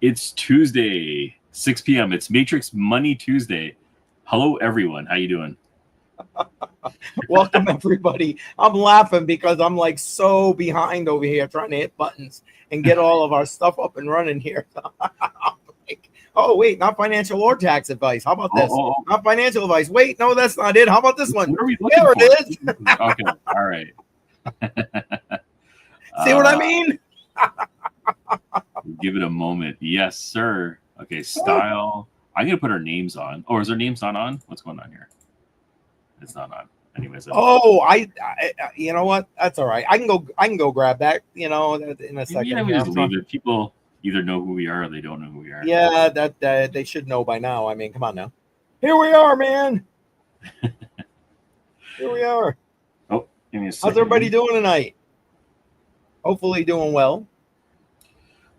It's Tuesday, 6 p.m. It's Matrix Money Tuesday. Hello, everyone. How you doing? Welcome, everybody. I'm laughing because I'm like so behind over here trying to hit buttons and get all of our stuff up and running here. Like, oh, wait, not financial or tax advice. How about this? Not financial advice. Wait, no, that's not it. How about this one? What are we looking there for? It is. Okay, all right. See what I mean? Give it a moment. Yes, sir. Okay, style. I'm going to put our names on. Oh, is our names not on? What's going on here? It's not on. Anyways. Oh, I you know what? That's all right. I can go grab that, in a second. Yeah, we just leave it. People either know who we are or they don't know who we are. Yeah, that they should know by now. I mean, come on now. Here we are, man. Here we are. Oh, give me a second. How's everybody doing tonight? Hopefully doing well.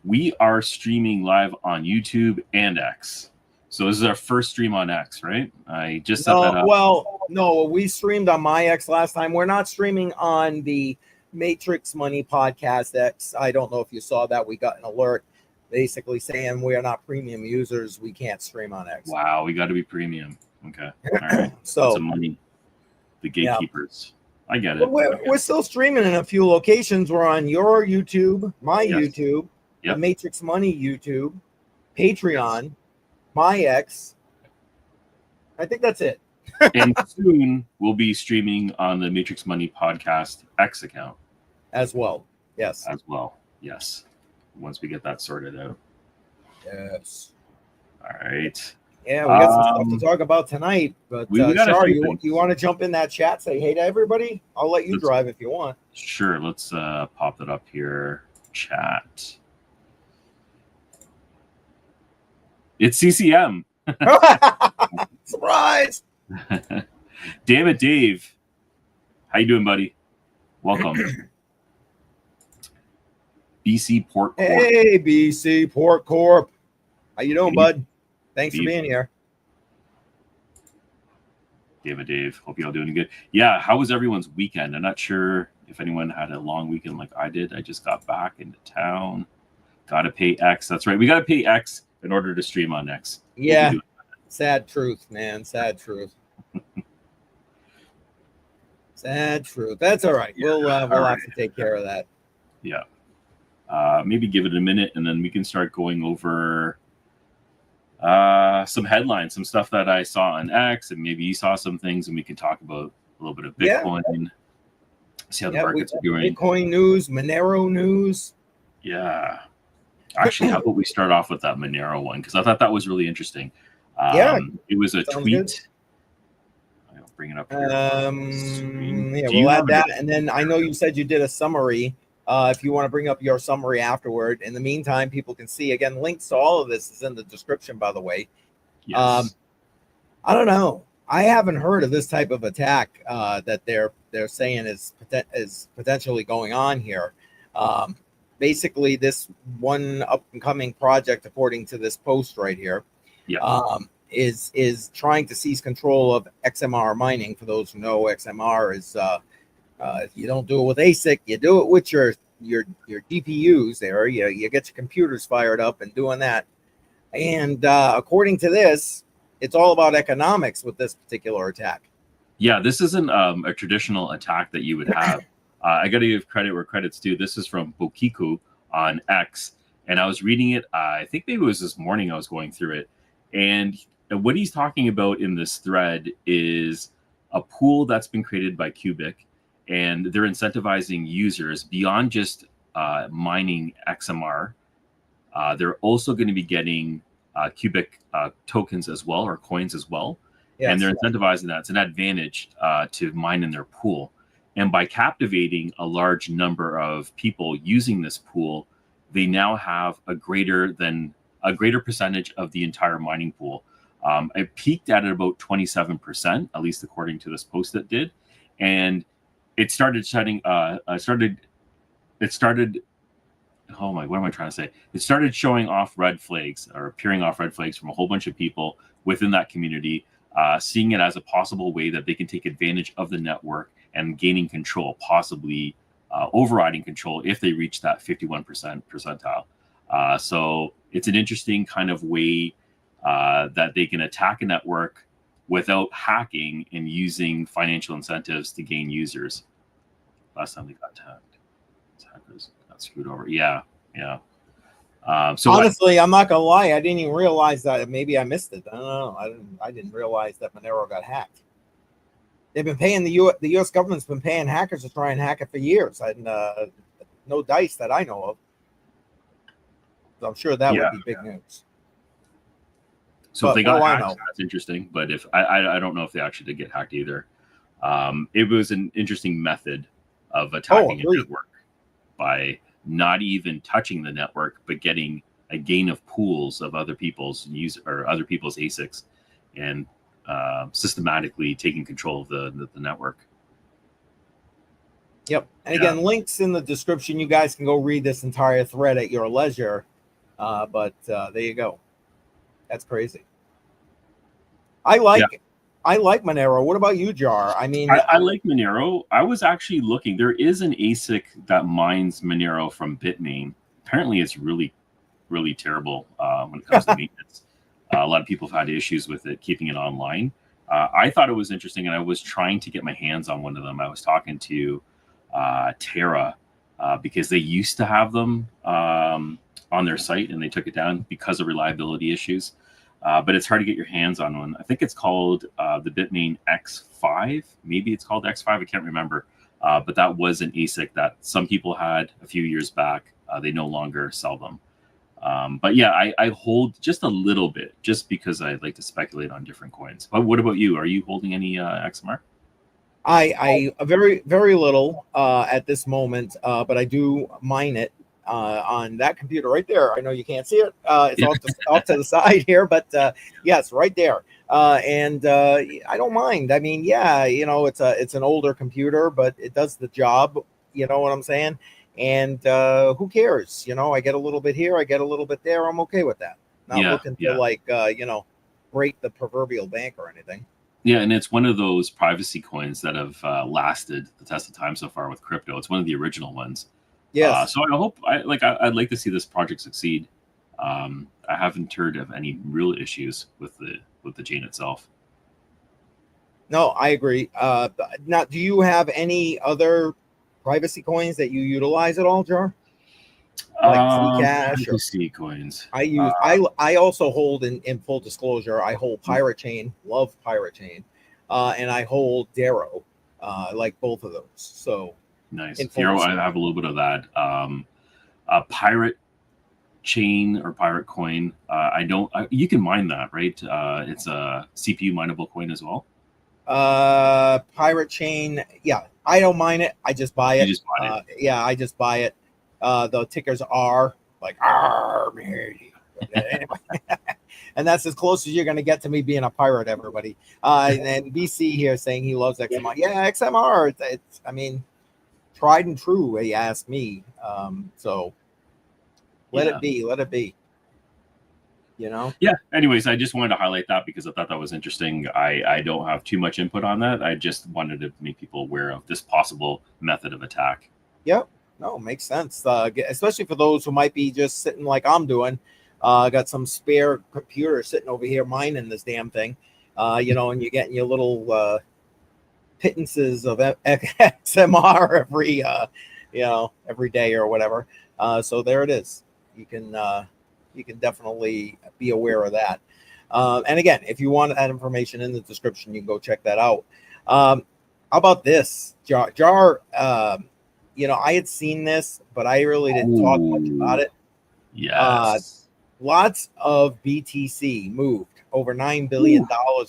We are streaming live on YouTube and X. So this is our first stream on X, right? I just set that up. Well, no, we streamed on my X last time. We're not streaming on the Matrix Money Podcast X. I don't know if you saw that. We got an alert basically saying we are not premium users. We can't stream on X. Wow, we got to be premium. Okay. All right. So some money. The gatekeepers. Yeah. I get it. We're still streaming in a few locations. We're on your YouTube, my YouTube, the Matrix Money YouTube, Patreon, my X. I think that's it. And soon we'll be streaming on the Matrix Money Podcast X account. As well. Yes. As well. Yes. Once we get that sorted out. Yes. All right. Yeah, we got some stuff to talk about tonight. But sorry, you want to jump in that chat, say hey to everybody? I'll let you drive if you want. Sure. Let's pop it up here. Chat. It's CCM. Surprise! Damn it, Dave. How you doing, buddy? Welcome. BC Port Corp. Hey, BC Port Corp. How you doing, bud? Thanks for being here. Damn it, Dave. Hope you all doing good. Yeah, how was everyone's weekend? I'm not sure if anyone had a long weekend like I did. I just got back into town. Got to pay X. That's right. We got to pay X in order to stream on X. Yeah. Sad truth, man. Sad truth. Sad truth. That's all right. Yeah, we'll have to take care of that. Yeah. Maybe give it a minute and then we can start going over some headlines, some stuff that I saw on X, and maybe you saw some things, and we can talk about a little bit of Bitcoin. Yeah. See how the markets are doing. Bitcoin news, Monero news. Yeah. Actually, how about we start off with that Monero one? Because I thought that was really interesting. It was a tweet. I'll bring it up here. We'll add that. And then I know you said you did a summary. If you want to bring up your summary afterward. In the meantime, people can see, again, links to all of this is in the description, by the way. Yes. I don't know. I haven't heard of this type of attack that they're saying is potentially going on here. Basically, this one up-and-coming project, according to this post right here, is trying to seize control of XMR mining. For those who know, XMR is if you don't do it with ASIC, you do it with your GPUs. There, you get your computers fired up and doing that. And according to this, it's all about economics with this particular attack. Yeah, this isn't a traditional attack that you would have. I got to give credit where credit's due. This is from Bokiku on X, and I was reading it. I think maybe it was this morning I was going through it. And what he's talking about in this thread is a pool that's been created by Cubic, and they're incentivizing users beyond just mining XMR. They're also going to be getting Cubic tokens as well, or coins as well. Yes, and they're incentivizing that. It's an advantage to mine in their pool. And by captivating a large number of people using this pool, they now have a greater percentage of the entire mining pool. It peaked at about 27%, at least according to this post that did. And it started showing off red flags, or appearing off red flags from a whole bunch of people within that community, seeing it as a possible way that they can take advantage of the network and gaining control, possibly overriding control if they reach that 51% percentile. So it's an interesting kind of way that they can attack a network without hacking and using financial incentives to gain users. Last time they got attacked, hackers got screwed over. Yeah, yeah. So honestly, I'm not gonna lie, I didn't even realize that. Maybe I missed it. I don't know. I didn't realize that Monero got hacked. They've been paying the U.S. government's been paying hackers to try and hack it for years. And no dice that I know of. So I'm sure that would be big news. So but if they got hacked, that's interesting. But if I don't know if they actually did get hacked either. It was an interesting method of attacking a network by not even touching the network, but getting a gain of pools of other people's other people's ASICs, and systematically taking control of the network. Yep. And again, links in the description. You guys can go read this entire thread at your leisure. But there you go. That's crazy. I like Monero. What about you, Jar? I mean, I like Monero. I was actually looking. There is an ASIC that mines Monero from Bitmain. Apparently, it's really, really terrible when it comes to maintenance. A lot of people have had issues with it, keeping it online. I thought it was interesting, and I was trying to get my hands on one of them. I was talking to Terra because they used to have them on their site, and they took it down because of reliability issues. But it's hard to get your hands on one. I think it's called the Bitmain X5. Maybe it's called X5. I can't remember. But that was an ASIC that some people had a few years back. They no longer sell them. But yeah, I hold just a little bit, just because I like to speculate on different coins. But what about you? Are you holding any XMR? I very, very little at this moment, but I do mine it on that computer right there. I know you can't see it. It's off to the side here, but yes, right there. And I don't mind. I mean, yeah, it's an older computer, but it does the job. You know what I'm saying? And who cares? I get a little bit here, I get a little bit there. I'm okay with that. Not looking to break the proverbial bank or anything. Yeah, and it's one of those privacy coins that have lasted the test of time so far with crypto. It's one of the original ones. Yes. So I hope I'd like to see this project succeed. I haven't heard of any real issues with the chain itself. No, I agree. Now, do you have any other privacy coins that you utilize at all, Jar? Like Zcash privacy coins. I also hold in full disclosure, I hold Pirate Chain, love Pirate Chain, and I hold Darrow, like both of those. So nice. Darrow, I have a little bit of that. Pirate Chain or Pirate Coin. You can mine that, right? It's a CPU mineable coin as well. Pirate Chain, yeah. I don't mine it. I just buy it. You just buy it. Yeah, I just buy it. The tickers are like anyway. And that's as close as you're going to get to me being a pirate, everybody. And then BC here saying he loves XMR. Yeah, XMR. It's I mean, tried and true. He asked me. So let it be. Let it be. Yeah. Anyways, I just wanted to highlight that because I thought that was interesting. I don't have too much input on that. I just wanted to make people aware of this possible method of attack. Yep. No, makes sense. Especially for those who might be just sitting like I'm doing. Got some spare computer sitting over here mining this damn thing. And you're getting your little pittances of XMR every day or whatever. So there it is. You can definitely be aware of that. And again, if you want that information in the description, you can go check that out. How about this? Jar, I had seen this, but I really didn't talk much about it. Yes. Lots of BTC moved, over $9 billion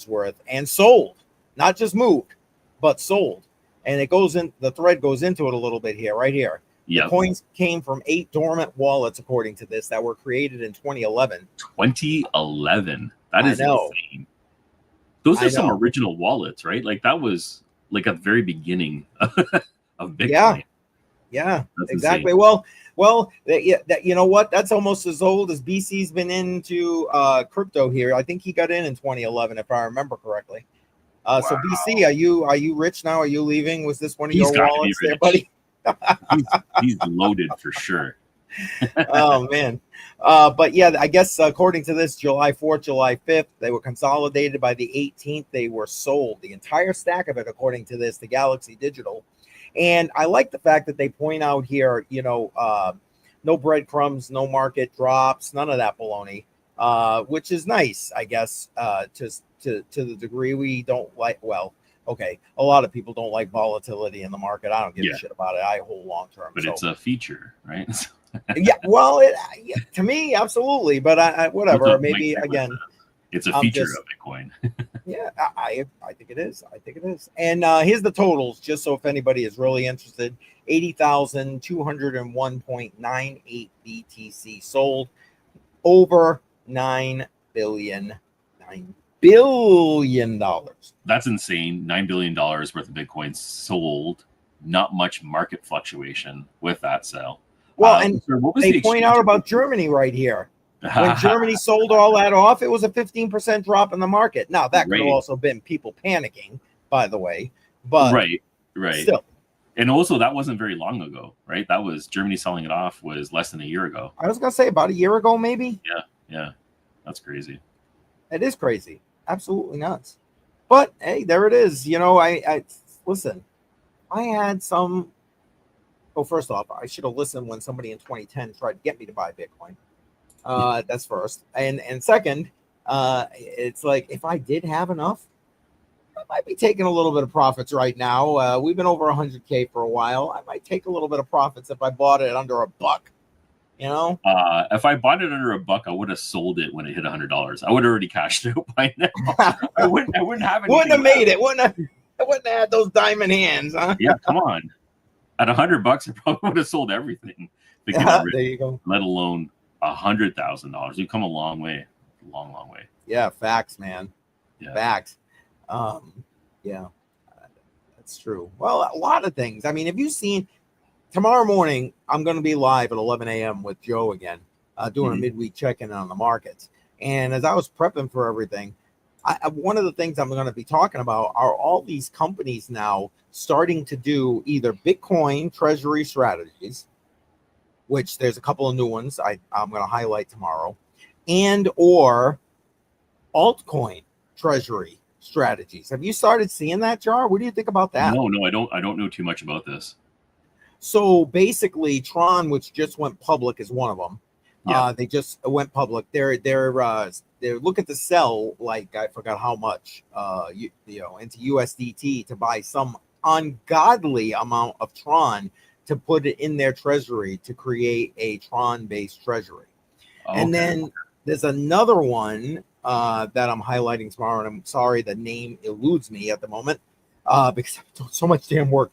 worth, and sold. Not just moved, but sold. And the thread goes into it a little bit here, right here. Yep. The coins came from 8 dormant wallets, according to this, that were created in 2011. 2011. That is insane. Those are some original wallets, right? Like that was like a very beginning of Bitcoin. Yeah, exactly. Insane. Well, you know what? That's almost as old as BC's been into crypto here. I think he got in 2011, if I remember correctly. Wow. So BC, are you rich now? Are you leaving? Was this one of your wallets there, buddy? he's loaded for sure. Oh man. But yeah, I guess according to this, July 4th, July 5th, they were consolidated. By the 18th, they were sold. The entire stack of it, according to this, to Galaxy Digital. And I like the fact that they point out here, no breadcrumbs, no market drops, none of that baloney, which is nice, I guess, to the degree we don't like. Well, okay, a lot of people don't like volatility in the market. I don't give a shit about it. I hold long term. But it's a feature, right? Yeah, well, to me, absolutely. But I whatever. Maybe again, it's a feature of Bitcoin. Yeah, I think it is. I think it is. And here's the totals, just so if anybody is really interested: 80,201.98 BTC sold, over $9 billion. That's insane. $9 billion worth of Bitcoin sold. Not much market fluctuation with that sale. Well, and they point out about Germany right here. When Germany sold all that off, it was a 15% drop in the market. Now, that could have also been people panicking, by the way. But right. Still. And also, that wasn't very long ago, right? That was Germany selling it off was less than a year ago. I was going to say about a year ago, maybe. Yeah. That's crazy. It is crazy. Absolutely nuts. But, hey, there it is. I listen, I had some. Well, first off, I should have listened when somebody in 2010 tried to get me to buy Bitcoin. That's first. And second, it's like if I did have enough, I might be taking a little bit of profits right now. We've been over 100K for a while. I might take a little bit of profits if I bought it under $1. If I bought it under $1, I would have sold it when it hit $100. I would have already cashed out by now. I wouldn't have anything. Wouldn't have made it. I wouldn't have had those diamond hands, huh? Yeah, come on. At $100, I probably would have sold everything. There you go. Let alone $100,000. You've come a long way. Long way. Yeah, facts, man. Yeah. Facts. Yeah, that's true. Well, a lot of things. I mean, have you seen tomorrow morning? I'm going to be live at 11 a.m. with Joe again, doing a midweek check-in on the markets. And as I was prepping for everything, one of the things I'm going to be talking about are all these companies now starting to do either Bitcoin treasury strategies, which there's a couple of new ones I'm going to highlight tomorrow, and or altcoin treasury strategies. Have you started seeing that, Jar? What do you think about that? No, I don't know too much about this. So basically, Tron, which just went public, is one of them. Yeah. They just went public. They're looking to sell, like, I forgot how much, into USDT to buy some ungodly amount of Tron to put it in their treasury to create a Tron-based treasury. Okay. And then there's another one that I'm highlighting tomorrow, and I'm sorry the name eludes me at the moment because I'm doing so much damn work.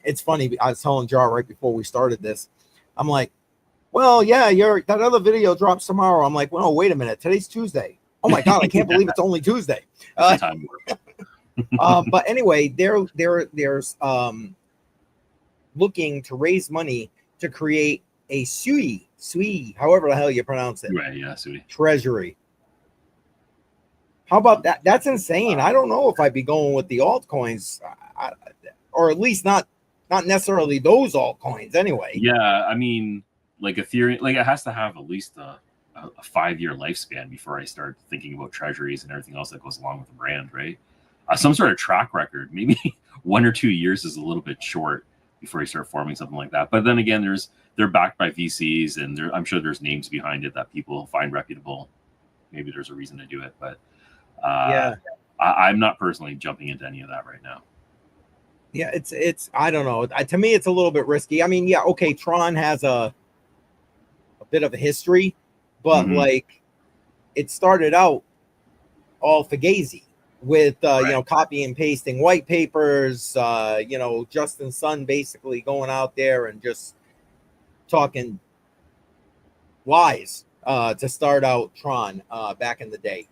It's funny. I was telling Jar right before we started this, I'm like, well, yeah, that other video drops tomorrow. I'm like, well, wait a minute. Today's Tuesday. Oh my God, I can't believe it's only Tuesday. But anyway, there's looking to raise money to create a SUI, however the hell you pronounce it. Right, yeah, SUI. Treasury. How about that? That's insane. I don't know if I'd be going with the altcoins, or at least not necessarily those altcoins anyway. Yeah, I mean, like Ethereum, like it has to have at least a 5-year lifespan before I start thinking about treasuries and everything else that goes along with the brand, right? Some sort of track record, maybe 1 or 2 years is a little bit short before you start forming something like that. But then again, they're backed by VCs, and I'm sure there's names behind it that people find reputable. Maybe there's a reason to do it, but I'm not personally jumping into any of that right now. Yeah, it's I don't know. To me, it's a little bit risky. I mean, yeah, okay, Tron has a bit of a history, but like it started out all fugazi with copy and pasting white papers, Justin Sun basically going out there and just talking lies to start out Tron back in the day.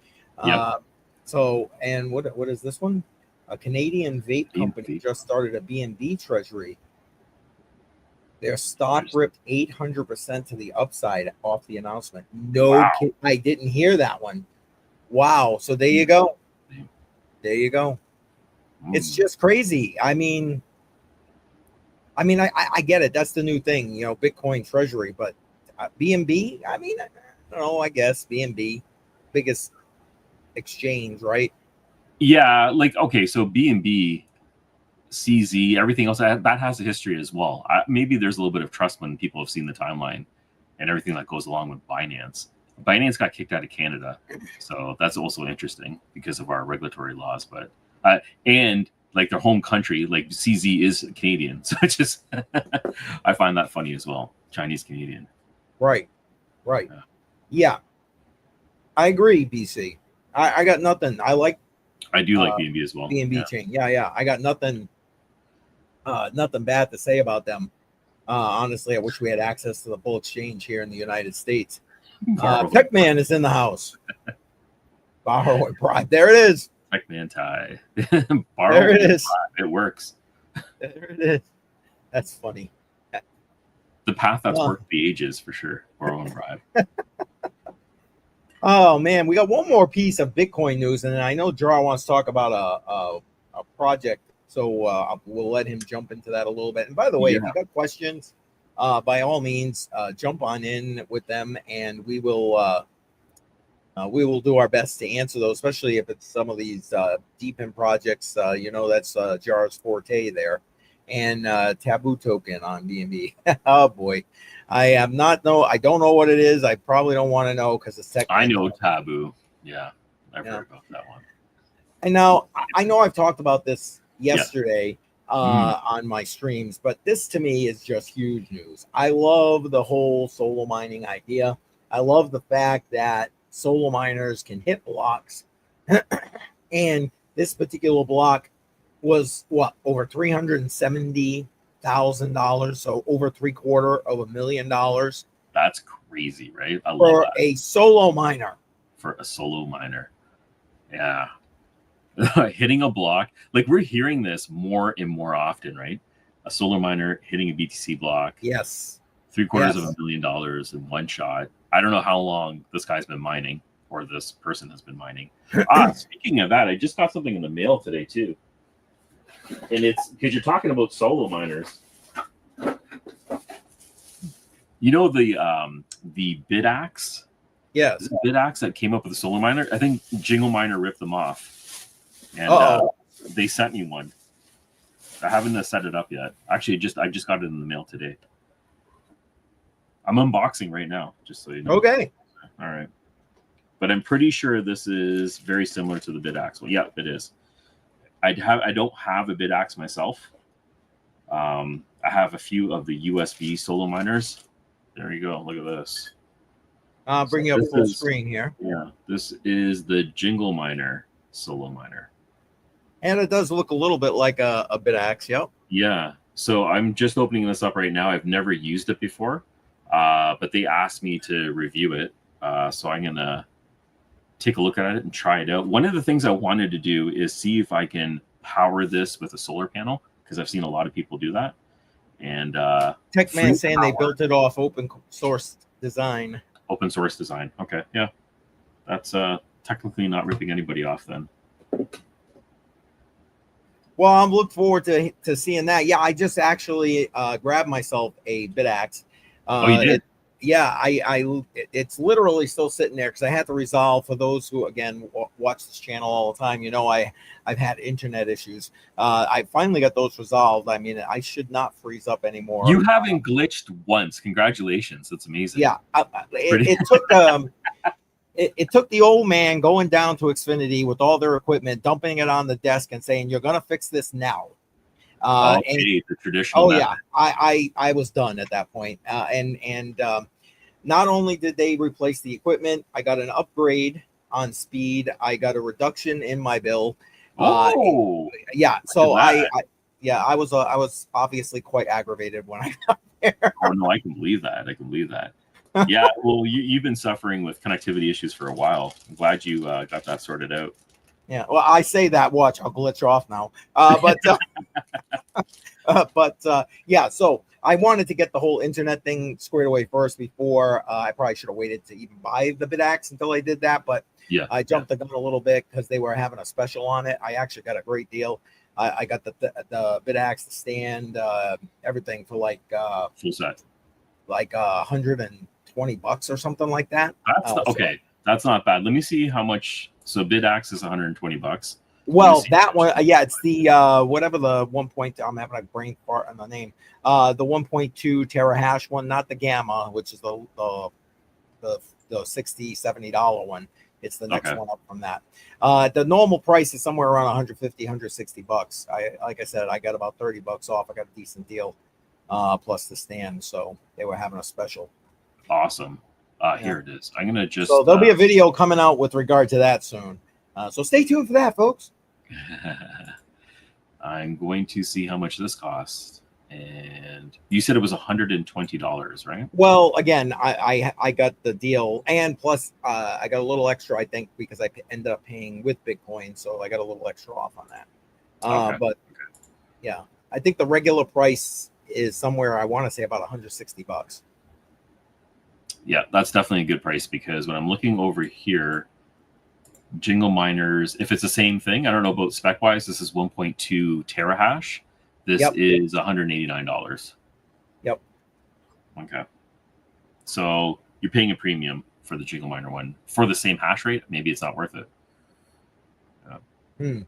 So, and what is this one? A Canadian vape company just started a BNB treasury. Their stock ripped 800% to the upside off the announcement. I didn't hear that one. Wow. So there you go. There you go. It's just crazy. I mean, I mean, I get it. That's the new thing, you know, Bitcoin treasury, but BNB, I mean, I don't know, I guess BNB, biggest exchange, right? Yeah, like okay, so BNB, CZ, everything else that has a history as well. Maybe there's a little bit of trust when people have seen the timeline and everything that goes along with Binance. Binance got kicked out of Canada, so that's also interesting because of our regulatory laws. But and like their home country, like CZ is Canadian, so it's just I find that funny as well. Chinese Canadian. Right, right. Yeah. Yeah, I agree, BC. I got nothing. I like I do like BNB as well. BNB chain. Yeah. I got nothing nothing bad to say about them. Honestly, I wish we had access to the full exchange here in the United States. Tech Man is in the house. Borrow and bribe. There it is. Tech Man tie. There it is. Bribe. It works. There it is. That's funny. The path that's worked the ages for sure. Borrow and bribe. Oh man, we got one more piece of Bitcoin news, and I know Draw wants to talk about a project, so we'll let him jump into that a little bit. And by the way, if you got questions, by all means, jump on in with them, and we will do our best to answer those, especially if it's some of these deep in projects. You know, that's Jar's forte there, and Taboo token on BNB. Oh boy. I don't know what it is. I probably don't want to know because it's tech. I know Taboo. Yeah, I've heard about that one. And now I know I've talked about this yesterday on my streams, but this to me is just huge news. I love the whole solo mining idea. I love the fact that solo miners can hit blocks, and this particular block was over $370,000, so over $750,000. That's crazy, right? I love for that. a solo miner. For a solo miner, yeah. Hitting a block, like we're hearing this more and more often, right? A solo miner hitting a BTC block. Yes. $750,000 in one shot. I don't know how long this guy's been mining, or this person has been mining. Speaking of that, I just got something in the mail today too. And it's because you're talking about solo miners. You know the Bidax? Yes. The Bidax that came up with the solar miner? I think Jingle Miner ripped them off. And they sent me one. I haven't set it up yet. Actually, I just got it in the mail today. I'm unboxing right now, just so you know. Okay. All right. But I'm pretty sure this is very similar to the Bidax. Well, yeah, it is. I don't have a Bidax myself. I have a few of the USB solo miners. There you go. Look at this. I'll bring you up full screen here. Yeah, this is the Jingle Miner solo miner. And it does look a little bit like a Bidax, yep. Yeah. So I'm just opening this up right now. I've never used it before, but they asked me to review it. So I'm going to take a look at it and try it out. One of the things I wanted to do is see if I can power this with a solar panel, because I've seen a lot of people do that. And TechMan saying they built it off open source design. Open source design. Okay, yeah. That's technically not ripping anybody off then. Well, I'm looking forward to seeing that. Yeah, I just actually grabbed myself a Bidax. Oh, you did? It's literally still sitting there because I had to resolve, for those who again watch this channel all the time, you know, I've had internet issues. I finally got those resolved. I mean, I should not freeze up anymore. You haven't glitched once. Congratulations. That's amazing. Yeah. It took it took the old man going down to Xfinity with all their equipment, dumping it on the desk and saying, "You're gonna fix this now." The traditional method. I was done at that point. Not only did they replace the equipment, I got an upgrade on speed. I got a reduction in my bill. Yeah. So I was obviously quite aggravated when I got there. Oh no, I can believe that. Yeah. Well, you've been suffering with connectivity issues for a while. I'm glad you got that sorted out. Yeah, well, I say that. Watch, I'll glitch off now. Yeah. So I wanted to get the whole internet thing squared away first before I probably should have waited to even buy the Bidax until I did that. But I jumped the gun a little bit because they were having a special on it. I actually got a great deal. I got the BitAxe, the stand, everything for like Full set. like $120 or something like that. That's okay. That's not bad. Let me see how much. So BitAxe is $120. Well, that one, yeah, it's the whatever the 1. I'm having a brain fart on the name. The 1.2 terahash one, not the Gamma, which is the $60, $70 one. It's the next one up from that. The normal price is somewhere around 150, $160. Like I said, I got about $30 off. I got a decent deal, plus the stand. So they were having a special. Awesome. Here it is. I'm gonna just. So there'll be a video coming out with regard to that soon. So stay tuned for that, folks. I'm going to see how much this costs. And you said it was $120, right? Well, again, I got the deal, and plus I got a little extra, I think, because I ended up paying with Bitcoin, so I got a little extra off on that. But yeah, I think the regular price is somewhere, I want to say, about $160. Yeah, that's definitely a good price, because when I'm looking over here, Jingle Miners, if it's the same thing, I don't know about spec wise, this is 1.2 terahash. This is $189. Yep. Okay. So you're paying a premium for the Jingle Miner one for the same hash rate. Maybe it's not worth it. I don't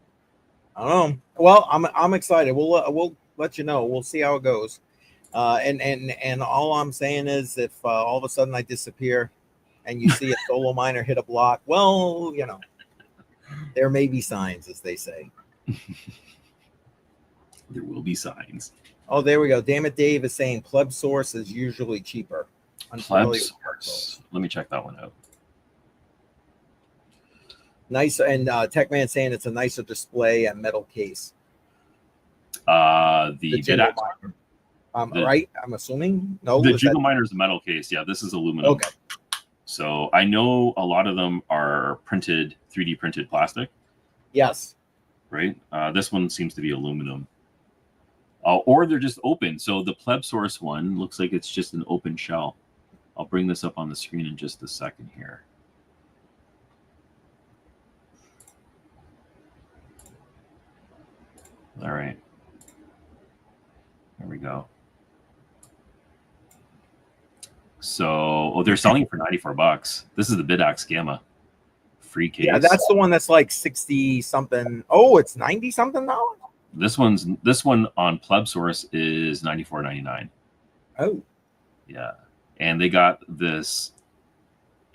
know. Well, I'm excited. We'll let you know. We'll see how it goes. And all I'm saying is, if all of a sudden I disappear and you see a solo miner hit a block, well, you know, there may be signs, as they say. There will be signs. Oh, there we go. Damn it, Dave is saying pleb source is usually cheaper. Pleb source. Let me check that one out. Nice. And Techman saying it's a nicer display and metal case. The Jingle Miner. Right? I'm assuming. No. The Jingle Miner is a metal case. Yeah, this is aluminum. Okay. So I know a lot of them are printed, 3D printed plastic. Yes. Right. This one seems to be aluminum. Or they're just open. So the pleb source one looks like it's just an open shell. I'll bring this up on the screen in just a second here. All right. There we go. So, they're selling it for $94. This is the BitAxe Gamma. Free case. Yeah, that's the one that's like 60 something. Oh, it's 90 something now. This one on pleb source is $94.99. Oh. Yeah. And they got this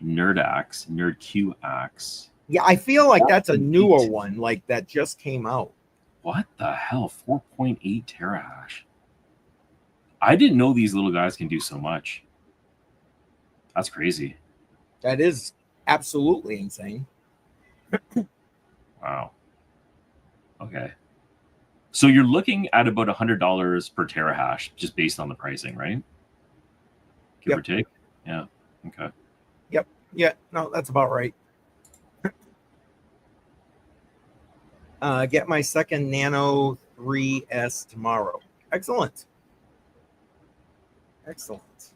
Nerd Q axe. Yeah, I feel like that's a newer one, like that just came out. What the hell? 4.8 terahash. I didn't know these little guys can do so much. That's crazy. That is absolutely insane. Wow. Okay. So you're looking at about $100 per terahash, just based on the pricing, right? Give or take. Yeah. Okay. Yep. Yeah. No, that's about right. Get my second Nano 3S tomorrow. Excellent. Excellent.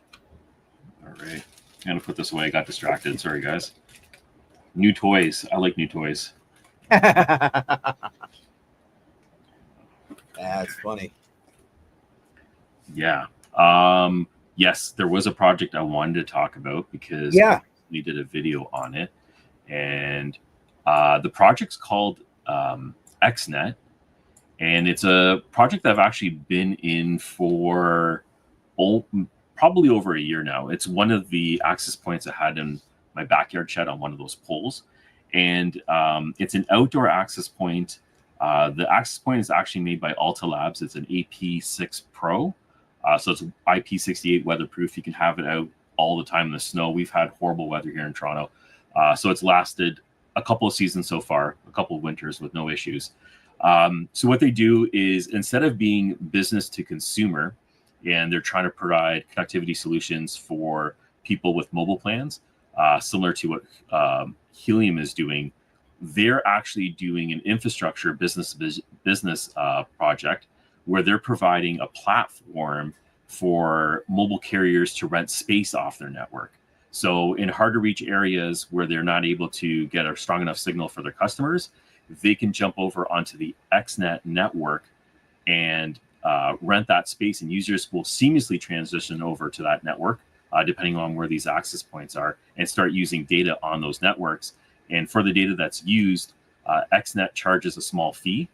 All right. I'm gonna put this away. I got distracted. Sorry, guys. New toys. I like new toys. That's funny. Yeah. Yes, there was a project I wanted to talk about because we did a video on it, and the project's called XNet, and it's a project that I've actually been in for probably over a year now. It's one of the access points I had in my backyard shed on one of those poles, and it's an outdoor access point. The access point is actually made by Alta Labs. It's an AP6 Pro. So it's IP68 weatherproof. You can have it out all the time in the snow. We've had horrible weather here in Toronto. So it's lasted a couple of seasons so far, a couple of winters with no issues. So what they do is, instead of being business to consumer, and they're trying to provide connectivity solutions for people with mobile plans, similar to what Helium is doing, they're actually doing an infrastructure business project where they're providing a platform for mobile carriers to rent space off their network. So in hard to reach areas where they're not able to get a strong enough signal for their customers, they can jump over onto the XNet network and rent that space, and users will seamlessly transition over to that network, depending on where these access points are, and start using data on those networks. And for the data that's used, XNet charges a small fee,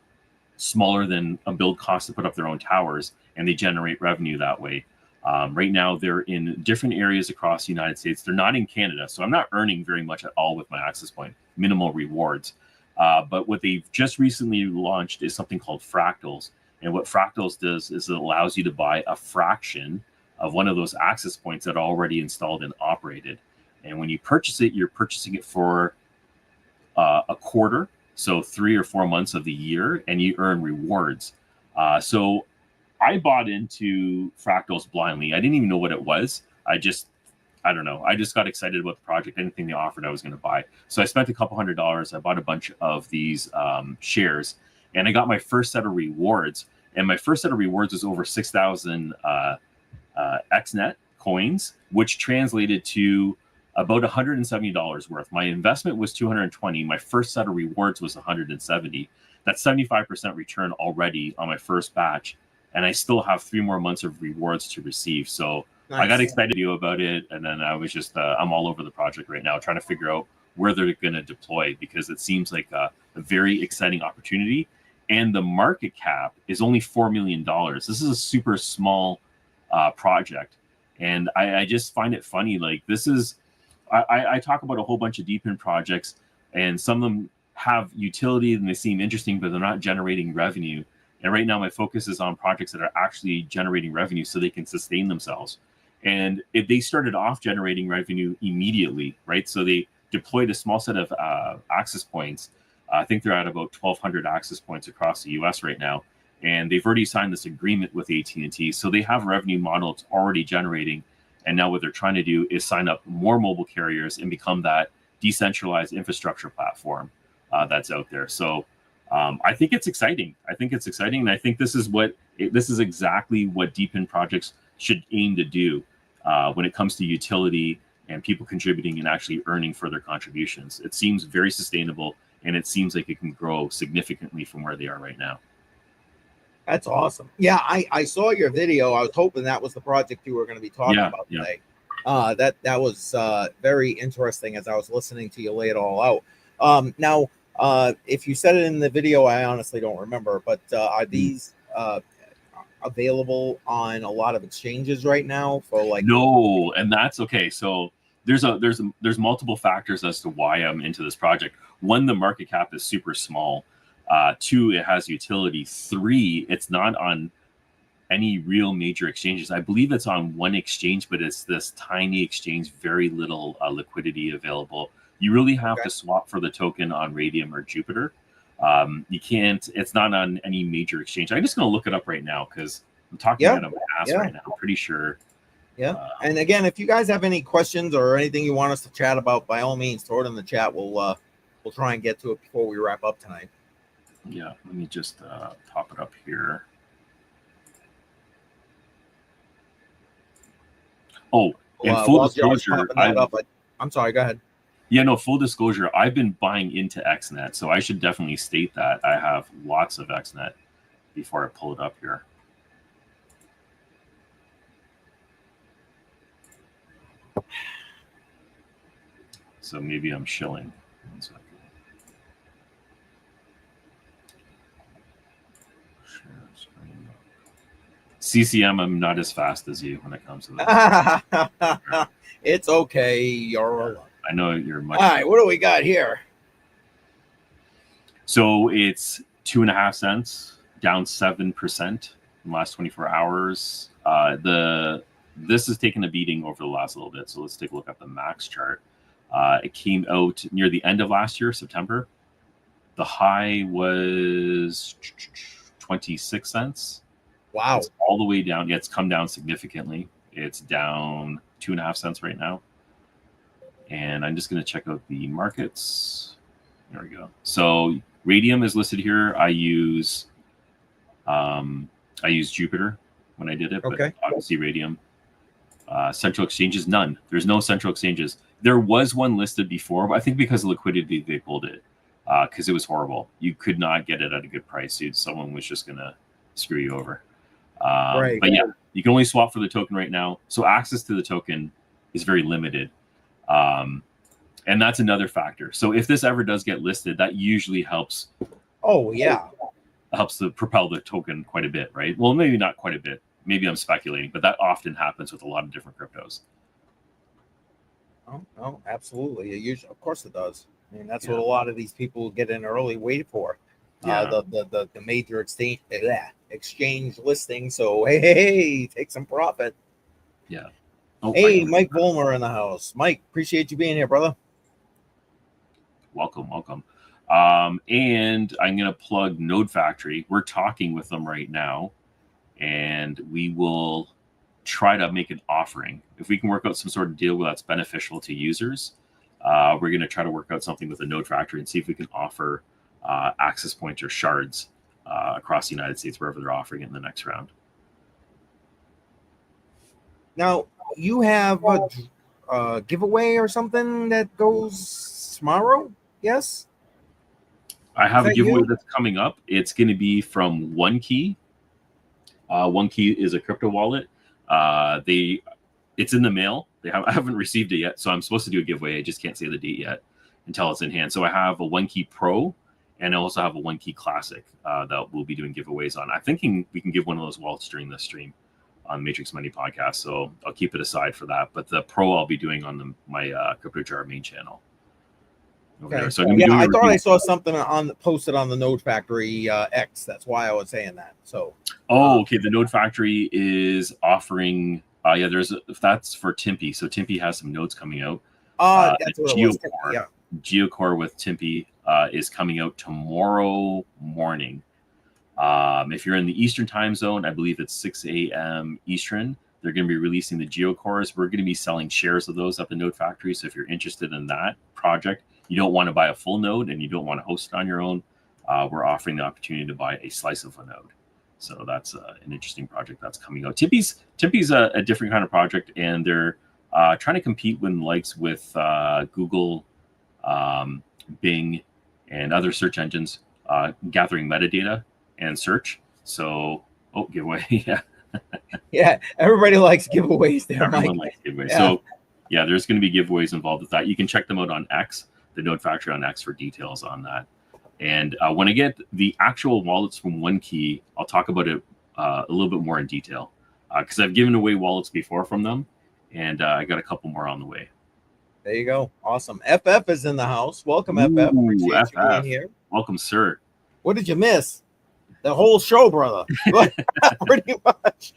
smaller than a build cost to put up their own towers, and they generate revenue that way. Right now, they're in different areas across the United States. They're not in Canada, so I'm not earning very much at all with my access point, minimal rewards. But what they've just recently launched is something called Fractals. And what Fractals does is it allows you to buy a fraction of one of those access points that are already installed and operated. And when you purchase it, you're purchasing it for a quarter, so 3 or 4 months of the year, and you earn rewards. So I bought into Fractals blindly. I didn't even know what it was. I don't know. I just got excited about the project. Anything they offered, I was going to buy. So I spent a couple $100. I bought a bunch of these shares, and I got my first set of rewards. And my first set of rewards was over 6,000 XNet coins, which translated to about $170 worth. My investment was $220. My first set of rewards was $170. That's 75% return already on my first batch, and I still have 3 more months of rewards to receive. So nice. I got excited about it, and then I was just I'm all over the project right now, trying to figure out where they're going to deploy, because it seems like a very exciting opportunity. And the market cap is only $4 million. This is a super small project, and I just find it funny. Like, this is. I talk about a whole bunch of deep in projects, and some of them have utility and they seem interesting, but they're not generating revenue. And right now my focus is on projects that are actually generating revenue so they can sustain themselves. And if they started off generating revenue immediately, right? So they deployed a small set of access points. I think they're at about 1,200 access points across the US right now. And they've already signed this agreement with AT&T. So they have a revenue model that's already generating. And now what they're trying to do is sign up more mobile carriers and become that decentralized infrastructure platform that's out there. So I think it's exciting. And I think this is exactly what deep in projects should aim to do when it comes to utility and people contributing and actually earning for their contributions. It seems very sustainable, and it seems like it can grow significantly from where they are right now. That's awesome. Yeah, I saw your video. I was hoping that was the project you were going to be talking about today. That was very interesting as I was listening to you lay it all out. Now, if you said it in the video, I honestly don't remember, but are these available on a lot of exchanges right now for like? No, and that's okay. So there's multiple factors as to why I'm into this project. One, the market cap is super small. 2, it has utility. 3, it's not on any real major exchanges. I believe it's on one exchange, but it's this tiny exchange, very little liquidity available. You really have to swap for the token on Radium or Jupiter. You can't, it's not on any major exchange. I'm just going to look it up right now because I'm talking out of my ass right now. I'm pretty sure. Yeah. And again, if you guys have any questions or anything you want us to chat about, by all means, throw it in the chat. We'll try and get to it before we wrap up tonight. Yeah, let me just pop it up here. Oh, and full disclosure, I'm sorry, go ahead. Yeah, no, full disclosure, I've been buying into XNet, so I should definitely state that. I have lots of XNet before I pull it up here. So maybe I'm shilling. 1 second. CCM, I'm not as fast as you when it comes to that. It's okay. You're alone. I know you're much. All right, what do we got here? So it's 2.5 cents, down 7% in the last 24 hours. This has taken a beating over the last little bit. So let's take a look at the max chart. It came out near the end of last year, September. The high was 26 cents. Wow. It's all the way down. Yeah, it's come down significantly. It's down 2.5 cents right now. And I'm just going to check out the markets. There we go. So Radium is listed here. I use Jupiter when I did it, but obviously Radium. Central exchanges, none. There's no central exchanges. There was one listed before, but I think because of liquidity, they pulled it. because it was horrible. You could not get it at a good price. Someone was just going to screw you over. Right. But yeah, you can only swap for the token right now. So access to the token is very limited. And that's another factor. So if this ever does get listed, that usually helps. Oh, yeah. Helps to propel the token quite a bit, right? Well, maybe not quite a bit. Maybe I'm speculating, but that often happens with a lot of different cryptos. Oh, absolutely. Of course it does. I mean, that's what a lot of these people get in early wait for. The major exchange listing. So hey, take some profit. Yeah. Oh, hey, Mike Vollmer in the house. Mike, appreciate you being here, brother. Welcome. And I'm going to plug Node Factory. We're talking with them right now, and we will try to make an offering. If we can work out some sort of deal that's beneficial to users, we're going to try to work out something with the Node Factory and see if we can offer access points or shards across the United States, wherever they're offering it in the next round. Now, you have a giveaway or something that goes tomorrow? Yes? I have a giveaway that's coming up. It's going to be from OneKey. OneKey is a crypto wallet. It's in the mail. I haven't received it yet, so I'm supposed to do a giveaway. I just can't say the date yet until it's in hand. So I have a OneKey Pro, and I also have a OneKey Classic that we'll be doing giveaways on. I'm thinking we can give one of those wallets during this stream on Matrix Money Podcast, so I'll keep it aside for that. But the Pro I'll be doing on my Crypto Jar main channel. Okay. So I thought I saw something posted on the Node Factory X. That's why I was saying that. So. Okay. The Node Factory is offering. That's for Timpy. So Timpy has some nodes coming out. That's what it was. Yeah. Geocore with Timpy is coming out tomorrow morning. If you're in the Eastern time zone, I believe it's 6 a.m. Eastern. They're going to be releasing the Geocores. We're going to be selling shares of those at the Node Factory. So if you're interested in that project, you don't want to buy a full node and you don't want to host it on your own, we're offering the opportunity to buy a slice of a node. So that's an interesting project that's coming out. Timpy's a different kind of project, and they're trying to compete with Google, Bing, and other search engines, gathering metadata and search. So, giveaway, yeah. Yeah, everybody likes giveaways there, Everyone likes giveaways. Yeah. So, yeah, there's going to be giveaways involved with that. You can check them out on X, the Node Factory on X, for details on that. And when I get the actual wallets from OneKey, I'll talk about it a little bit more in detail, because I've given away wallets before from them, and I got a couple more on the way. There you go. Awesome. FF is in the house. Welcome, FF. Appreciate you being here. Welcome, sir. What did you miss? The whole show, brother. Pretty much.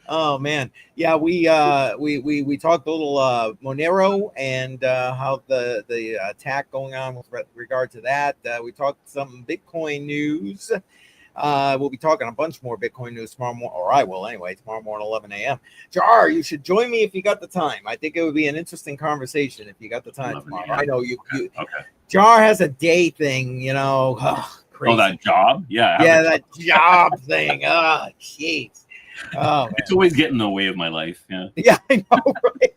Oh man, yeah. We talked a little Monero and how the attack going on with regard to that. We talked some Bitcoin news. We'll be talking a bunch more Bitcoin news tomorrow morning, or I will anyway, tomorrow morning, 11 a.m. Jar, you should join me if you got the time. I think it would be an interesting conversation if you got the time tomorrow. I know you. Okay. Jar has a day thing, you know. Crazy. Oh, that job? Yeah. Yeah, that job thing. Oh, jeez. Oh, man. It's always getting in the way of my life. Yeah. Yeah, I know, right?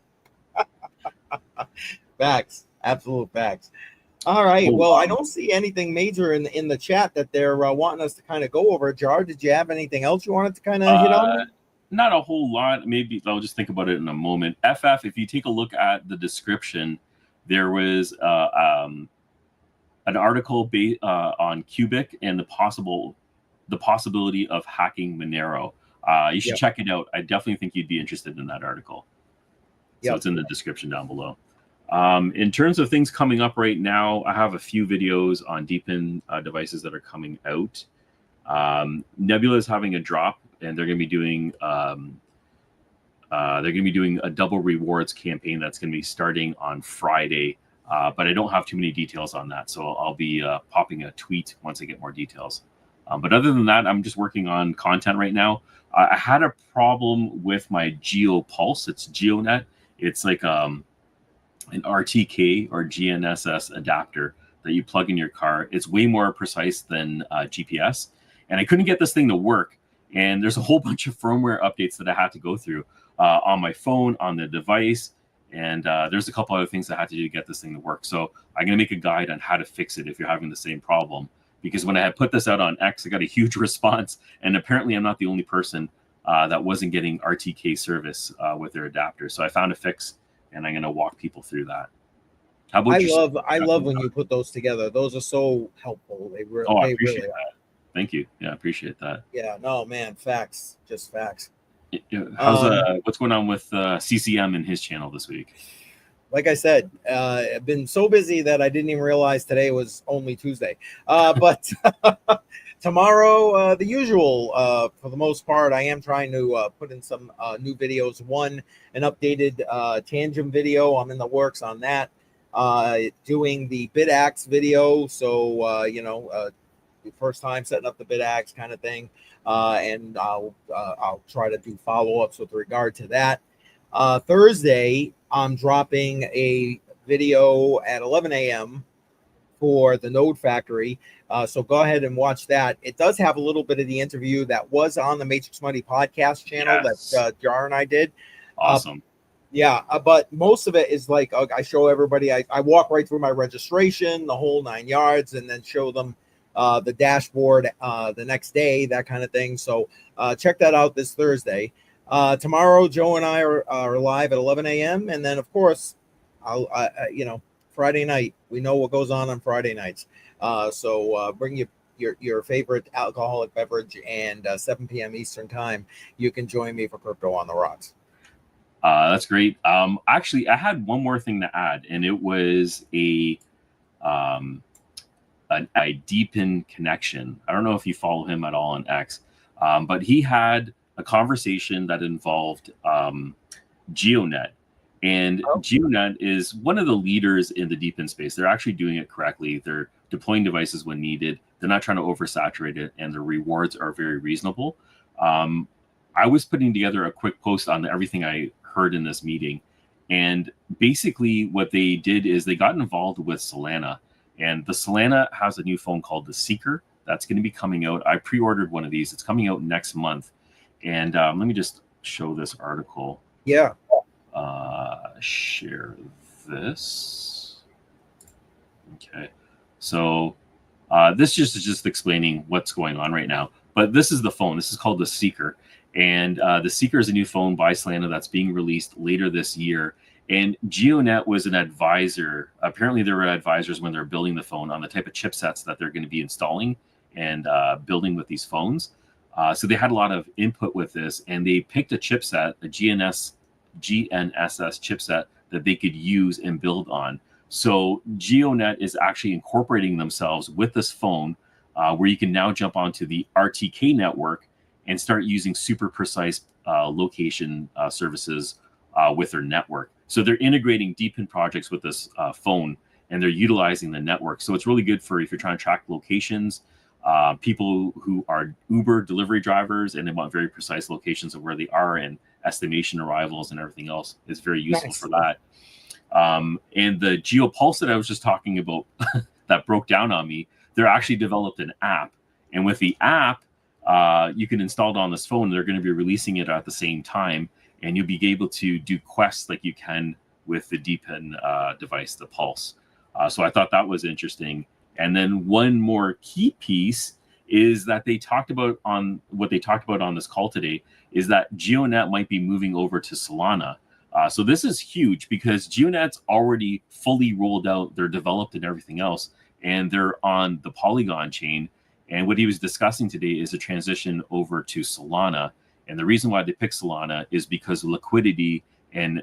Facts. Absolute facts. All right. Well, I don't see anything major in the chat that they're wanting us to kind of go over. Jar, did you have anything else you wanted to kind of hit on? Not a whole lot. Maybe I'll just think about it in a moment. FF, if you take a look at the description, there was an article on Cubic and the possibility of hacking Monero. You should check it out. I definitely think you'd be interested in that article. So it's in the description down below. In terms of things coming up right now, I have a few videos on Deepin devices that are coming out. Nebula is having a drop, and they're going to be doing a double rewards campaign that's going to be starting on Friday. But I don't have too many details on that, so I'll be popping a tweet once I get more details. But other than that, I'm just working on content right now. I had a problem with my GeoPulse. It's GeoNet. It's like an RTK or GNSS adapter that you plug in your car. It's way more precise than GPS. And I couldn't get this thing to work. And there's a whole bunch of firmware updates that I had to go through on my phone, on the device. And there's a couple other things I had to do to get this thing to work. So I'm going to make a guide on how to fix it if you're having the same problem. Because when I had put this out on X, I got a huge response. And apparently I'm not the only person that wasn't getting RTK service with their adapter. So I found a fix, and I'm going to walk people through that. How about I love when you put those together. Those are so helpful. I appreciate that. Thank you. Yeah, I appreciate that. Yeah, no, man, facts, just facts. How's what's going on with CCM and his channel this week? Like I said, I've been so busy that I didn't even realize today was only Tuesday. But tomorrow, the usual, for the most part, I am trying to put in some new videos. One, an updated Tangent video. I'm in the works on that. Doing the BitAxe video. So, the first time setting up the BitAxe kind of thing. And I'll try to do follow-ups with regard to that. Thursday, I'm dropping a video at 11 a.m. for the Node Factory. So go ahead and watch that. It does have a little bit of the interview that was on the Matrix Money podcast channel that Jar and I did. Awesome. But most of it is like I show everybody. I walk right through my registration, the whole 9 yards, and then show them the dashboard the next day, that kind of thing. So check that out this Thursday. Tomorrow, Joe and I are live at 11 a.m. And then, of course, Friday night. We know what goes on Friday nights. So bring your favorite alcoholic beverage, and 7 p.m. Eastern time, you can join me for Crypto on the Rocks. That's great. Actually, I had one more thing to add, and it was a Deepin connection. I don't know if you follow him at all on X, but he had a conversation that involved GeoNet. And GeoNet is one of the leaders in the Deepin space. They're actually doing it correctly. They're deploying devices when needed. They're not trying to oversaturate it, and the rewards are very reasonable. I was putting together a quick post on everything I heard in this meeting. And basically what they did is they got involved with Solana. And the Solana has a new phone called the Seeker that's going to be coming out. I pre-ordered one of these. It's coming out next month. And let me just show this article. Yeah. Share this. Okay. So this is just explaining what's going on right now. But this is the phone. This is called the Seeker. And the Seeker is a new phone by Solana that's being released later this year. And GeoNet was an advisor. Apparently, there were advisors when they're building the phone on the type of chipsets that they're going to be installing and building with these phones. So they had a lot of input with this, and they picked a chipset, a GNSS chipset that they could use and build on. So GeoNet is actually incorporating themselves with this phone, where you can now jump onto the RTK network and start using super precise location services with their network. So they're integrating Deepin projects with this phone, and they're utilizing the network. So it's really good for if you're trying to track locations, people who are Uber delivery drivers and they want very precise locations of where they are and estimation arrivals and everything else is very useful for that. And the GeoPulse that I was just talking about that broke down on me, they're actually developed an app. And with the app, you can install it on this phone. They're going to be releasing it at the same time, and you'll be able to do quests like you can with the Deepin device, the Pulse. So I thought that was interesting. And then one more key piece is that they talked about on this call today is that GeoNet might be moving over to Solana. So this is huge because GeoNet's already fully rolled out. They're developed and everything else, and they're on the Polygon chain. And what he was discussing today is a transition over to Solana. And the reason why they picked Solana is because of liquidity and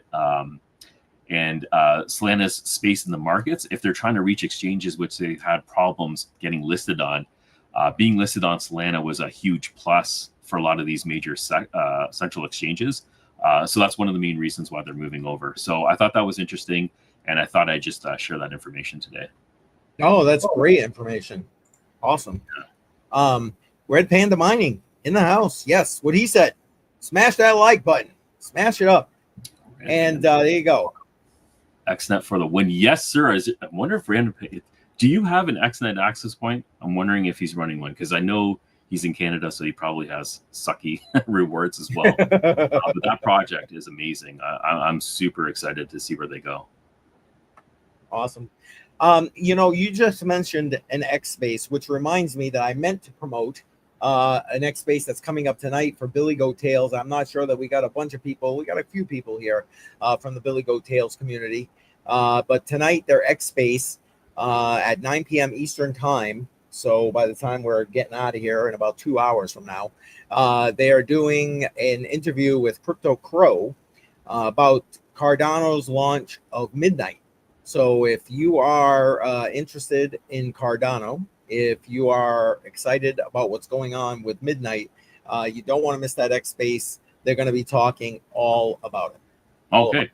Solana's space in the markets. If they're trying to reach exchanges, which they've had problems getting listed on, being listed on Solana was a huge plus for a lot of these major central exchanges. So that's one of the main reasons why they're moving over. So I thought that was interesting, and I thought I'd just share that information today. Oh, that's great information. Awesome. Red Panda Mining in the house. Yes, what he said. Smash that like button. Smash it up. And there you go. XNet for the win. Yes, sir. I wonder if Random, do you have an XNet access point? I'm wondering if he's running one because I know He's in Canada, so he probably has sucky rewards as well. But that project is amazing. I'm super excited to see where they go. Awesome. You just mentioned an X Space, which reminds me that I meant to promote an X Space that's coming up tonight for Billy Goat Tales. I'm not sure that we got a bunch of people. We got a few people here from the Billy Goat Tales community. But tonight, their X Space at 9 p.m. Eastern time. So by the time we're getting out of here in about 2 hours from now, they are doing an interview with Crypto Crow about Cardano's launch of Midnight. So if you are interested in Cardano, if you are excited about what's going on with Midnight, you don't want to miss that X Space. They're going to be talking all about it. Okay,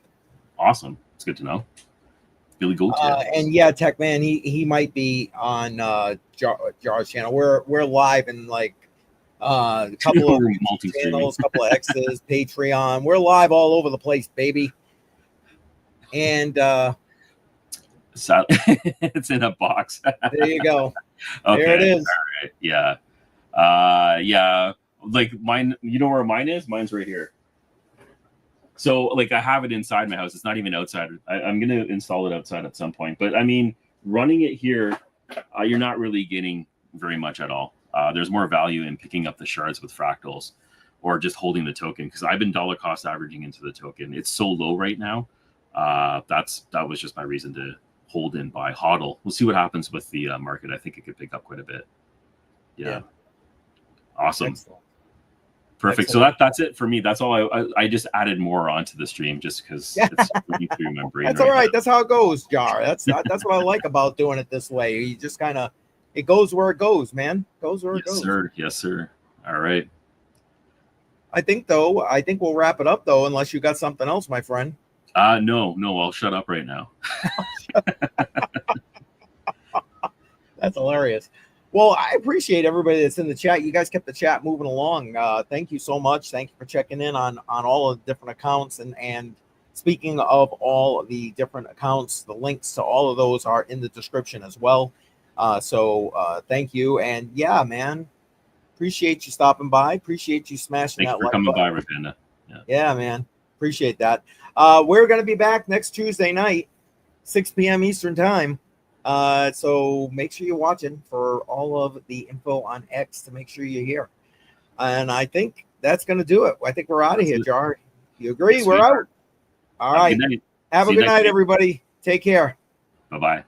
awesome. It's good to know. Billy Goat Tales. And yeah, Tech Man, he might be on Jar's channel. We're live in like a couple of channels, couple of X's, Patreon. We're live all over the place, baby. And it's in a box. There you go. Okay. There it is. All right. Yeah. Yeah. Like mine, you know where mine is? Mine's right here. So like I have it inside my house. It's not even outside. I'm going to install it outside at some point. But I mean, running it here, you're not really getting very much at all. There's more value in picking up the shards with fractals or just holding the token, because I've been dollar cost averaging into the token. It's so low right now. That was just my reason to hold in by hodl. We'll see what happens with the market. I think it could pick up quite a bit. Yeah. Awesome. Excellent. Perfect. Excellent. So that's it for me. That's all. I just added more onto the stream just because it's running through my brain. That's all right. That's how it goes, Jar. That's what I like about doing it this way. You just kind of, it goes where it goes, man. Goes where it goes. Yes, sir. Yes, sir. All right. I think we'll wrap it up though, unless you got something else, my friend. No, I'll shut up right now. That's hilarious. Well, I appreciate everybody that's in the chat. You guys kept the chat moving along. Thank you so much. Thank you for checking in on all of the different accounts. And speaking of all of the different accounts, the links to all of those are in the description as well. So thank you. And yeah, man, appreciate you stopping by. Appreciate you smashing Thanks that for like coming button. by, Rapinda. Yeah, man. Appreciate that. We're going to be back next Tuesday night, 6 p.m. Eastern time. So make sure you're watching for all of the info on X to make sure you're here. And I think that's going to do it. I think we're out of here, Jar. You agree? Yes, we're out. All right. Good night. Have a good night, everybody. Take care. Bye-bye.